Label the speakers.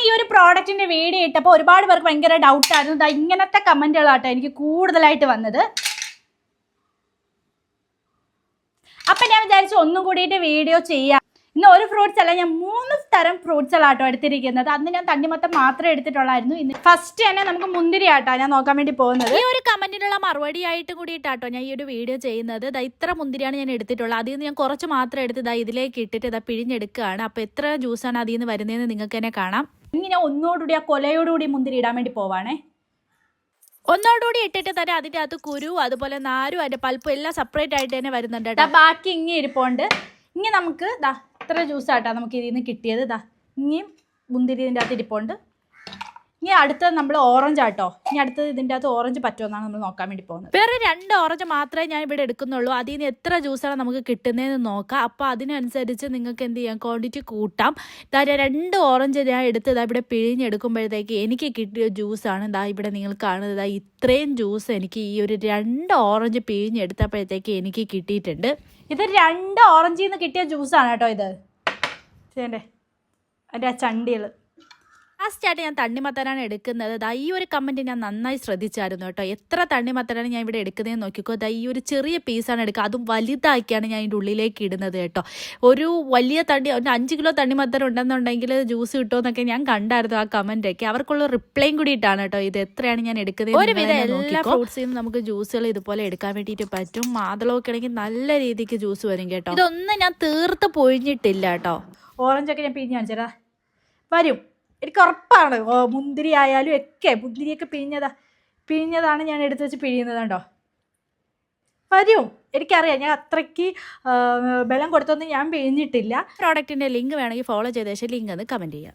Speaker 1: ഈ ഒരു പ്രോഡക്റ്റിന്റെ വീഡിയോ ഇട്ടപ്പോൾ ഒരുപാട് പേർക്ക് ഭയങ്കര ഡൗട്ടായിരുന്നു. ഇങ്ങനത്തെ കമന്റുകളാട്ടോ എനിക്ക് കൂടുതലായിട്ട് വന്നത്. അപ്പം ഞാൻ വിചാരിച്ചു ഒന്നും കൂടിയിട്ട് വീഡിയോ ചെയ്യാം. ഇന്ന് ഒരു ഫ്രൂട്ട്സ് അല്ല, ഞാൻ 3 തരം ഫ്രൂട്ട്സുകളാട്ടോ എടുത്തിരിക്കുന്നത്. അന്ന് ഞാൻ തണ്ണിമത്തം മാത്രമേ എടുത്തിട്ടുള്ളായിരുന്നു. ഇന്ന് ഫസ്റ്റ് തന്നെ നമുക്ക് മുന്തിരി ആട്ടോ ഞാൻ നോക്കാൻ വേണ്ടി പോകുന്നത്. ഈ ഒരു കമന്റിനുള്ള മറുപടി ആയിട്ട് കൂടിയിട്ടാട്ടോ ഞാൻ ഈ ഒരു വീഡിയോ ചെയ്യുന്നത്. ഇത്ര മുന്തിരിയാണ് ഞാൻ എടുത്തിട്ടുള്ളത്. അതിൽ നിന്ന് ഞാൻ കുറച്ച് മാത്രം എടുത്ത് ഇതിലേക്ക് ഇട്ടിട്ട് പിഴിഞ്ഞെടുക്കുകയാണ്. അപ്പോൾ എത്ര ജ്യൂസാണ് അതിൽ നിന്ന് വരുന്നതെന്ന് നിങ്ങൾക്ക് തന്നെ കാണാം. ഇങ്ങനെ ഒന്നോടുകൂടി ആ കൊലയോടുകൂടി മുന്തിരി ഇടാൻ വേണ്ടി പോവാണേ. ഒന്നോടുകൂടി ഇട്ടിട്ട് തന്നെ അതിൻ്റെ അകത്ത് കുരു അതുപോലെ നാരും അതിൻ്റെ പൾപ്പും എല്ലാം സെപ്പറേറ്റ് ആയിട്ട് തന്നെ വരുന്നുണ്ട് കേട്ടോ. ബാക്കി ഇങ്ങനെ ഇരിപ്പുണ്ട്. ഇനി നമുക്ക് ഇത്ര ജ്യൂസാട്ടോ നമുക്ക് ഇതിൽ നിന്ന് കിട്ടിയത്. ഇനിയും മുന്തിരി ഇതിൻ്റെ അകത്ത് ഇരിപ്പുണ്ട്. ഇനി അടുത്തത് നമ്മൾ ഓറഞ്ച് ആട്ടോ. ഇനി അടുത്തത് ഇതിൻ്റെ അകത്ത് ഓറഞ്ച് പറ്റുമെന്നാണ് നമ്മൾ നോക്കാൻ വേണ്ടി പോകുന്നത്. വേറെ 2 ഓറഞ്ച് മാത്രമേ ഞാൻ ഇവിടെ എടുക്കുന്നുള്ളൂ. അതിൽ നിന്ന് എത്ര ജ്യൂസാണ് നമുക്ക് കിട്ടുന്നതെന്ന് നോക്കാം. അപ്പോൾ അതിനനുസരിച്ച് നിങ്ങൾക്ക് എന്ത് ചെയ്യാം, ക്വാണ്ടിറ്റി കൂട്ടാം. 2 ഓറഞ്ച് ഞാൻ എടുത്ത് ഇവിടെ പിഴിഞ്ഞെടുക്കുമ്പോഴത്തേക്ക് എനിക്ക് കിട്ടിയ ജ്യൂസാണ് ഇവിടെ നിങ്ങൾ കാണുന്നത്. ഇത്രയും ജ്യൂസ് എനിക്ക് ഈ ഒരു 2 ഓറഞ്ച് പിഴിഞ്ഞെടുത്തപ്പോഴത്തേക്ക് എനിക്ക് കിട്ടിയിട്ടുണ്ട്. ഇത് 2 ഓറഞ്ചിൽ നിന്ന് കിട്ടിയ ജ്യൂസാണ് കേട്ടോ. ഇത് ചെയ്യണ്ടേ അതിൻ്റെ ആ ചണ്ടികൾ. ലാസ്റ്റായിട്ട് ഞാൻ തണ്ണിമത്തനാണ് എടുക്കുന്നത്. ഈ ഒരു കമൻറ്റ് ഞാൻ നന്നായി ശ്രദ്ധിച്ചായിരുന്നു കേട്ടോ. എത്ര തണ്ണിമത്തനാണ് ഞാൻ ഇവിടെ എടുക്കുന്നതെന്ന് നോക്കിക്കോ. ഈ ഒരു ചെറിയ പീസാണ് എടുക്കുക. അതും വലുതാക്കിയാണ് ഞാൻ ഇതിൻ്റെ ഉള്ളിലേക്ക് ഇടുന്നത് കേട്ടോ. ഒരു വലിയ ഒരു 5 കിലോ തണ്ണിമത്തൻ ഉണ്ടെന്നുണ്ടെങ്കിൽ ജ്യൂസ് കിട്ടുമെന്നൊക്കെ ഞാൻ കണ്ടായിരുന്നു ആ കമൻറ്റൊക്കെ. അവർക്കുള്ള റിപ്ലൈയും കൂടിയിട്ടാണ് കേട്ടോ ഇത് എത്രയാണ് ഞാൻ എടുക്കുന്നത്. ഒരുവിധം എല്ലാ ഫ്രൂട്ട്സിൽ നിന്നും നമുക്ക് ജ്യൂസുകൾ ഇതുപോലെ എടുക്കാൻ വേവേണ്ടിയിട്ട് പറ്റും. മാതളമൊക്കെ ആണെങ്കിൽ നല്ല രീതിക്ക് ജ്യൂസ് വരും കേട്ടോ. ഇതൊന്നും ഞാൻ തീർത്ത് പൊഴിഞ്ഞിട്ടില്ല കേട്ടോ. ഓറഞ്ചൊക്കെ ഞാൻ പിഴിഞ്ഞ് കാണിച്ചതാ വരും. എനിക്ക് ഉറപ്പാണ്. മുന്തിരി ആയാലും ഒക്കെ മുന്തിരിയൊക്കെ പിഴിഞ്ഞതാണ് ഞാൻ എടുത്ത് വെച്ച് പിഴിയുന്നത് കേട്ടോ. വരും, എനിക്കറിയാം. ഞാൻ അത്രയ്ക്ക് ബലം കൊടുത്തൊന്നും ഞാൻ പിഴിഞ്ഞിട്ടില്ല. പ്രോഡക്റ്റിൻ്റെ ലിങ്ക് വേണമെങ്കിൽ ഫോളോ ചെയ്ത ശേഷം ലിങ്ക് ഒന്ന് കമൻറ്റ് ചെയ്യാം.